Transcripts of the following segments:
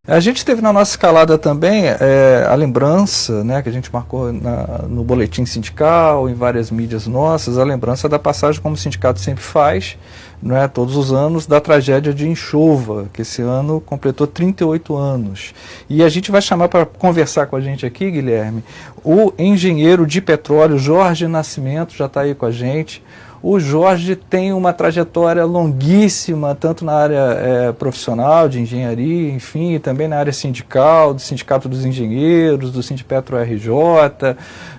A gente teve na nossa escalada também a lembrança, né, que a gente marcou no boletim sindical, em várias mídias nossas, a lembrança da passagem, como o sindicato sempre faz, não é, todos os anos, da tragédia de Enxova, que esse ano completou 38 anos. E a gente vai chamar para conversar com a gente aqui, Guilherme, o engenheiro de petróleo Jorge Nascimento, já está aí com a gente. O Jorge tem uma trajetória longuíssima, tanto na área profissional, de engenharia, enfim, e também na área sindical, do Sindicato dos Engenheiros, do Sindipetro RJ,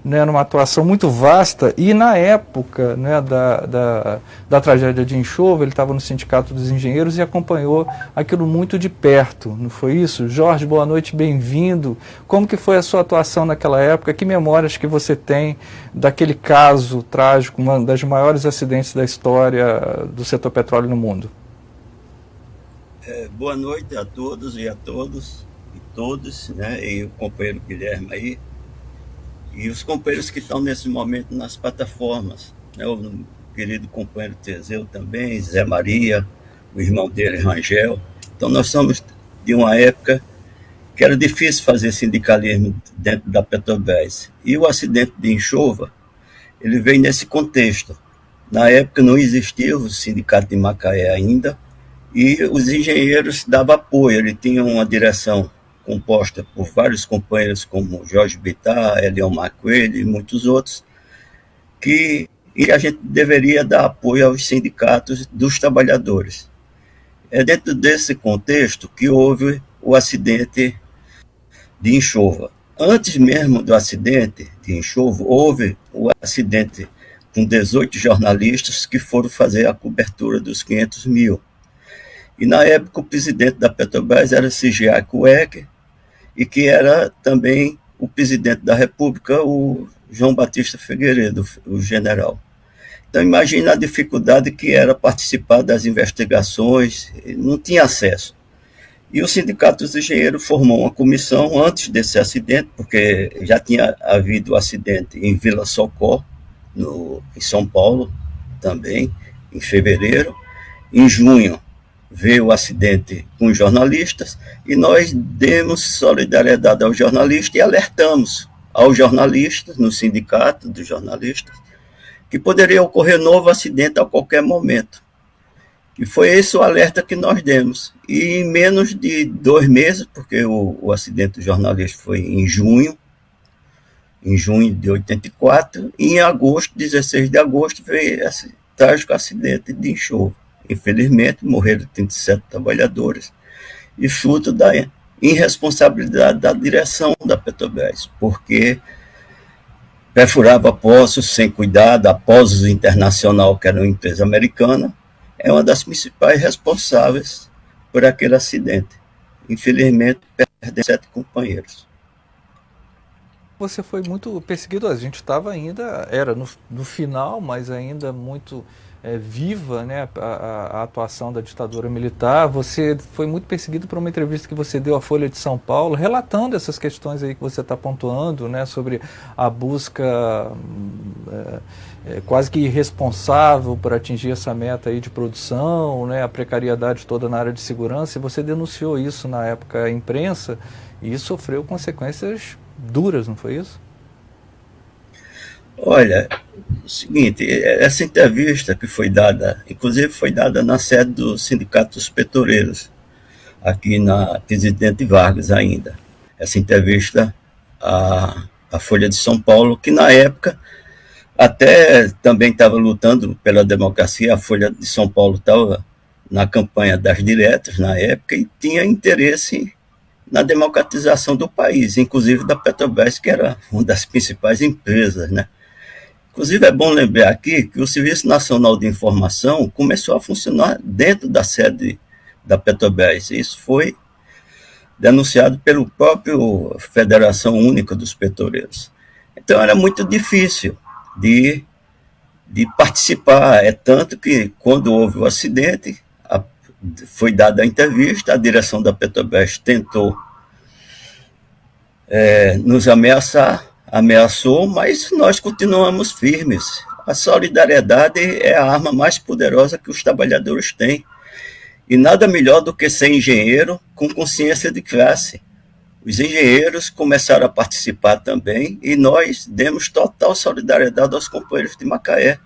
né, numa atuação muito vasta. E na época, né, da tragédia de Enxova, ele estava no Sindicato dos Engenheiros e acompanhou aquilo muito de perto, não foi isso? Jorge, boa noite, bem-vindo. Como que foi a sua atuação naquela época? Que memórias que você tem daquele caso trágico, uma das maiores acidentes da história do setor petróleo no mundo? Boa noite a todos e a todos e todos, né? E o companheiro Guilherme aí, e os companheiros que estão nesse momento nas plataformas, né? O querido companheiro Teseu também, Zé Maria, o irmão dele, Rangel. Então nós somos de uma época que era difícil fazer sindicalismo dentro da Petrobras. E o acidente de Enxova, ele veio nesse contexto. Na época não existia o sindicato de Macaé ainda, e os engenheiros davam apoio. Ele tinha uma direção composta por vários companheiros, como Jorge Bittar, Eliomar Coelho e muitos outros, e a gente deveria dar apoio aos sindicatos dos trabalhadores. É dentro desse contexto que houve o acidente de Enxova. Antes mesmo do acidente de Enxova, houve o acidente com 18 jornalistas que foram fazer a cobertura dos 500 mil. E na época o presidente da Petrobras era Sigiac Weck, e que era também o presidente da República, o João Batista Figueiredo, o general. Então imagine a dificuldade que era participar das investigações, não tinha acesso. E o Sindicato dos Engenheiros formou uma comissão antes desse acidente, porque já tinha havido acidente em Vila Socó, em São Paulo, também, em fevereiro. Em junho, veio o acidente com os jornalistas, e nós demos solidariedade aos jornalistas e alertamos aos jornalistas, no sindicato dos jornalistas, que poderia ocorrer novo acidente a qualquer momento. E foi esse o alerta que nós demos. E em menos de 2 meses, porque o acidente do jornalista foi em junho de 84, e em agosto, 16 de agosto, veio esse trágico acidente de Enxova. Infelizmente, morreram 37 trabalhadores, e fruto da irresponsabilidade da direção da Petrobras, porque perfurava poços sem cuidado. A Pozos Internacional, que era uma empresa americana, é uma das principais responsáveis por aquele acidente. Infelizmente, perdem 7 companheiros. Você foi muito perseguido, a gente estava ainda, era no final, mas ainda muito viva, né, a atuação da ditadura militar. Você foi muito perseguido por uma entrevista que você deu à Folha de São Paulo, relatando essas questões aí que você está pontuando, né, sobre a busca quase que irresponsável por atingir essa meta aí de produção, né, a precariedade toda na área de segurança, e você denunciou isso na época à imprensa, e isso sofreu consequências duras, não foi isso? Olha, o seguinte, essa entrevista que foi dada, inclusive foi dada na sede do Sindicato dos Petroleiros, aqui na Presidente Vargas ainda. Essa entrevista à Folha de São Paulo, que na época até também estava lutando pela democracia. A Folha de São Paulo estava na campanha das diretas na época e tinha interesse na democratização do país, inclusive da Petrobras, que era uma das principais empresas, né? Inclusive, é bom lembrar aqui que o Serviço Nacional de Informação começou a funcionar dentro da sede da Petrobras. Isso foi denunciado pelo próprio Federação Única dos Petroleiros. Então, era muito difícil de participar. É tanto que, quando houve o acidente, foi dada a entrevista, a direção da Petrobras tentou nos ameaçou, mas nós continuamos firmes. A solidariedade é a arma mais poderosa que os trabalhadores têm. E nada melhor do que ser engenheiro com consciência de classe. Os engenheiros começaram a participar também e nós demos total solidariedade aos companheiros de Macaé.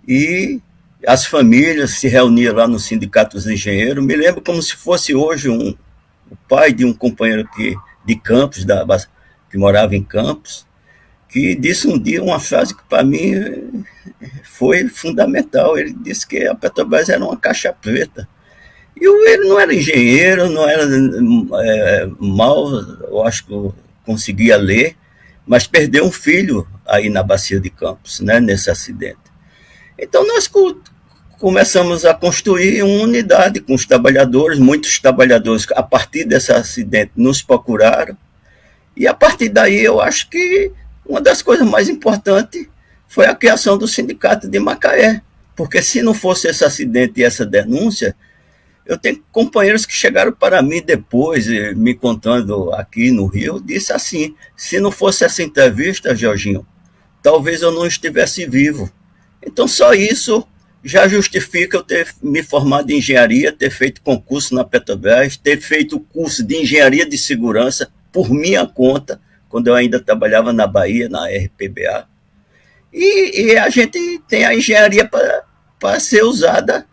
E as famílias se reuniam lá no Sindicato dos Engenheiros. Me lembro como se fosse hoje o pai de um companheiro de Campos, que morava em Campos, que disse um dia uma frase que para mim foi fundamental. Ele disse que a Petrobras era uma caixa preta. E ele não era engenheiro, não era mal, eu acho que conseguia ler, mas perdeu um filho aí na Bacia de Campos, né, nesse acidente. Então nós começamos a construir uma unidade com os trabalhadores, muitos trabalhadores, a partir desse acidente, nos procuraram, e a partir daí eu acho que uma das coisas mais importantes foi a criação do Sindicato de Macaé, porque se não fosse esse acidente e essa denúncia, eu tenho companheiros que chegaram para mim depois, me contando aqui no Rio, disse assim, se não fosse essa entrevista, Jorginho, talvez eu não estivesse vivo. Então só isso já justifica eu ter me formado em engenharia, ter feito concurso na Petrobras, ter feito curso de engenharia de segurança por minha conta, quando eu ainda trabalhava na Bahia, na RPBA. E a gente tem a engenharia para ser usada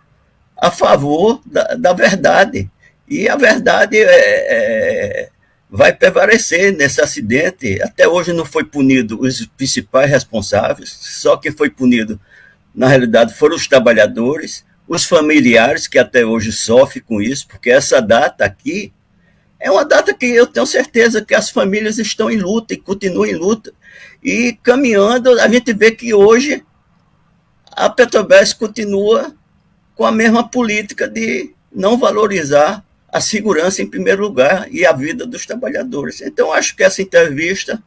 a favor da verdade. E a verdade vai prevalecer nesse acidente. Até hoje não foi punido os principais responsáveis, só que foi punido, na realidade, foram os trabalhadores, os familiares, que até hoje sofrem com isso, porque essa data aqui é uma data que eu tenho certeza que as famílias estão em luta e continuam em luta. E caminhando, a gente vê que hoje a Petrobras continua com a mesma política de não valorizar a segurança em primeiro lugar e a vida dos trabalhadores. Então, acho que essa entrevista,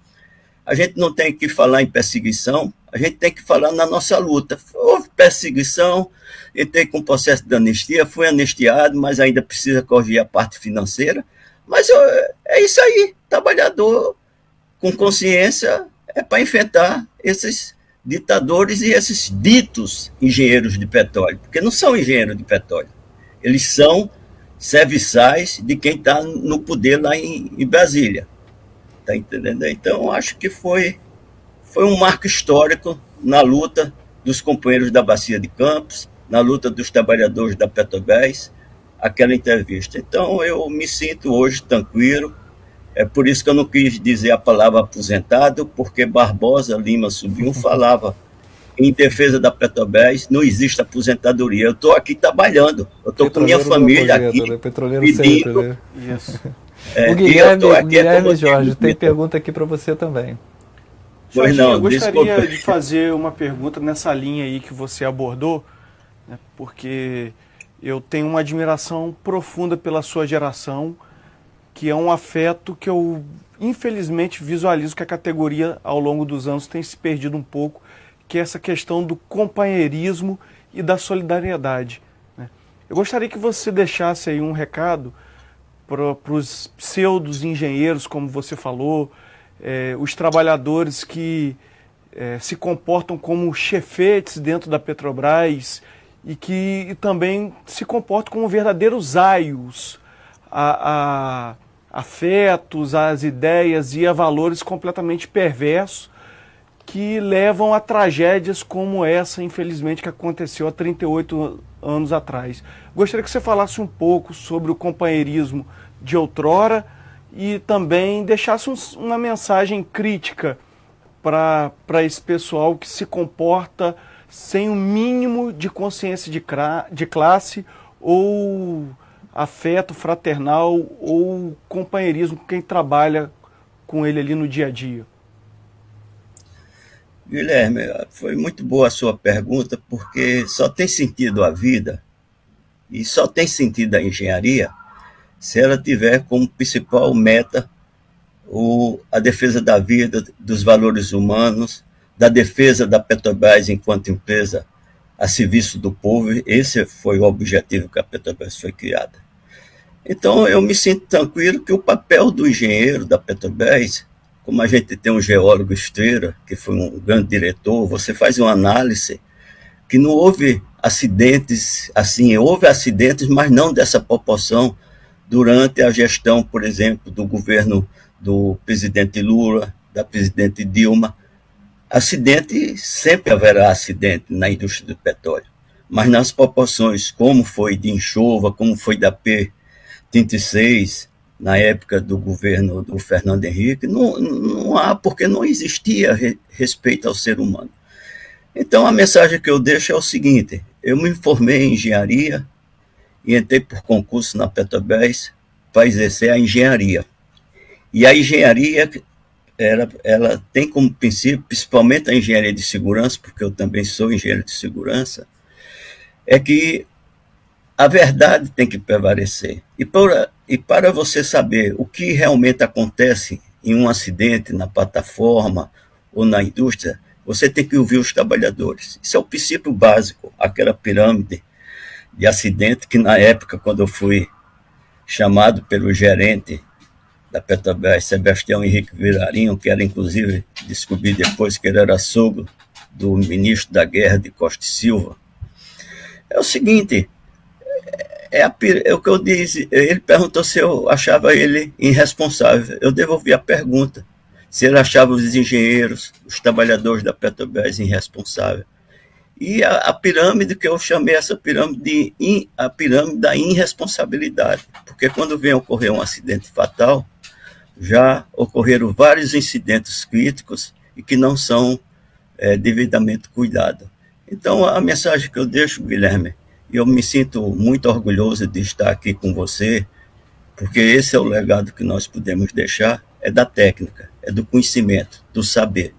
a gente não tem que falar em perseguição, a gente tem que falar na nossa luta. Houve perseguição, entrei com o processo de anistia, fui anistiado, mas ainda precisa corrigir a parte financeira. Mas é isso aí, trabalhador com consciência é para enfrentar esses ditadores e esses ditos engenheiros de petróleo, porque não são engenheiros de petróleo, eles são serviçais de quem está no poder lá em Brasília, tá entendendo? Então acho que foi um marco histórico na luta dos companheiros da Bacia de Campos, na luta dos trabalhadores da Petrobras, aquela entrevista. Então eu me sinto hoje tranquilo. É por isso que eu não quis dizer a palavra aposentado, porque Barbosa Lima Sobrinho falava em defesa da Petrobras, não existe aposentadoria. Eu estou aqui trabalhando, eu estou com minha família aqui, né? Petroleiro pedindo. sempre, né? Isso. O Guilherme Jorge, tem pergunta aqui para você também. Pois Jorginho, não, eu gostaria desculpa. de fazer uma pergunta nessa linha aí que você abordou, né, porque eu tenho uma admiração profunda pela sua geração, que é um afeto que eu, infelizmente, visualizo que a categoria, ao longo dos anos, tem se perdido um pouco, que é essa questão do companheirismo e da solidariedade, né? Eu gostaria que você deixasse aí um recado para os pseudos engenheiros, como você falou, os trabalhadores que se comportam como chefetes dentro da Petrobras e que também se comportam como verdadeiros aios a afetos, às ideias e a valores completamente perversos que levam a tragédias como essa, infelizmente, que aconteceu há 38 anos atrás. Gostaria que você falasse um pouco sobre o companheirismo de outrora e também deixasse uma mensagem crítica para esse pessoal que se comporta sem o mínimo de consciência de classe ou afeto fraternal ou companheirismo com quem trabalha com ele ali no dia a dia. Guilherme, foi muito boa a sua pergunta, porque só tem sentido a vida e só tem sentido a engenharia se ela tiver como principal meta a defesa da vida, dos valores humanos, da defesa da Petrobras enquanto empresa a serviço do povo. Esse foi o objetivo que a Petrobras foi criada. Então eu me sinto tranquilo que o papel do engenheiro da Petrobras, como a gente tem um geólogo Estrela, que foi um grande diretor, você faz uma análise que não houve acidentes, assim, houve acidentes, mas não dessa proporção durante a gestão, por exemplo, do governo do presidente Lula, da presidente Dilma. Acidente, sempre haverá acidente na indústria do petróleo, mas nas proporções como foi de enxova, como foi da P-36, na época do governo do Fernando Henrique, não há, porque não existia respeito ao ser humano. Então, a mensagem que eu deixo é o seguinte: eu me formei em engenharia e entrei por concurso na Petrobras para exercer a engenharia. E a engenharia, ela tem como princípio, principalmente a engenharia de segurança, porque eu também sou engenheiro de segurança, é que a verdade tem que prevalecer. E para você saber o que realmente acontece em um acidente na plataforma ou na indústria, você tem que ouvir os trabalhadores. Isso é o princípio básico, aquela pirâmide de acidente que, na época, quando eu fui chamado pelo gerente da Petrobras, Sebastião Henrique Virarinho, que era, inclusive, descobri depois que ele era sogro do ministro da Guerra de Costa e Silva, é o seguinte: é o que eu disse. Ele perguntou se eu achava ele irresponsável. Eu devolvi a pergunta, se ele achava os engenheiros, os trabalhadores da Petrobras irresponsáveis. E a pirâmide que eu chamei, essa pirâmide, a pirâmide da irresponsabilidade, porque quando vem ocorrer um acidente fatal, já ocorreram vários incidentes críticos e que não são devidamente cuidados. Então, a mensagem que eu deixo, Guilherme, eu me sinto muito orgulhoso de estar aqui com você, porque esse é o legado que nós podemos deixar, é da técnica, é do conhecimento, do saber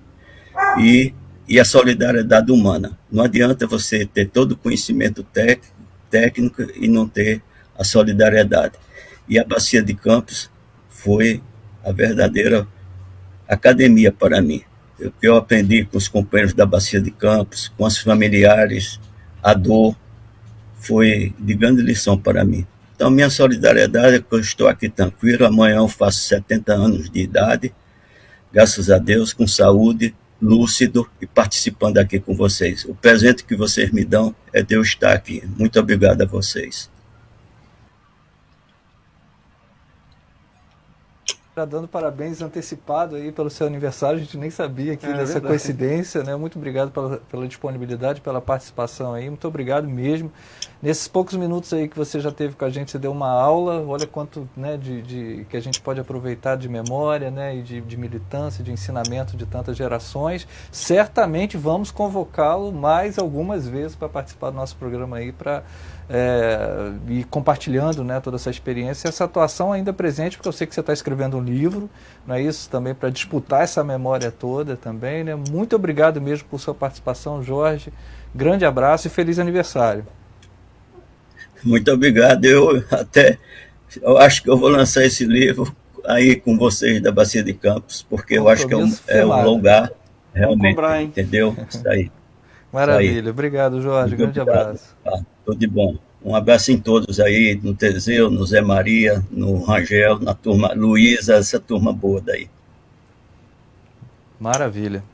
e a solidariedade humana. Não adianta você ter todo o conhecimento técnico e não ter a solidariedade. E a Bacia de Campos foi a verdadeira academia para mim. O que eu aprendi com os companheiros da Bacia de Campos, com os familiares, a dor, foi de grande lição para mim. Então, minha solidariedade é que eu estou aqui tranquilo. Amanhã eu faço 70 anos de idade, graças a Deus, com saúde, lúcido e participando aqui com vocês. O presente que vocês me dão é Deus estar aqui. Muito obrigado a vocês. Dando parabéns antecipado aí pelo seu aniversário, a gente nem sabia aqui dessa coincidência, né? Muito obrigado pela disponibilidade, pela participação aí, muito obrigado mesmo. Nesses poucos minutos aí que você já teve com a gente, você deu uma aula, olha quanto, né, que a gente pode aproveitar de memória, né, e de militância, de ensinamento de tantas gerações. Certamente vamos convocá-lo mais algumas vezes para participar do nosso programa aí, para e compartilhando, né, toda essa experiência, essa atuação ainda presente, porque eu sei que você está escrevendo um livro, não é isso? Também para disputar essa memória toda também, né? Muito obrigado mesmo por sua participação, Jorge. Grande abraço e feliz aniversário. Muito obrigado. Eu acho que eu vou lançar esse livro aí com vocês da Bacia de Campos, porque eu acho que é um lugar realmente, cobrar, entendeu? Isso aí. Maravilha. Obrigado, Jorge. Muito grande obrigado. Abraço. Tudo de bom. Um abraço em todos aí, no Teseu, no Zé Maria, no Rangel, na turma Luísa, essa turma boa daí. Maravilha.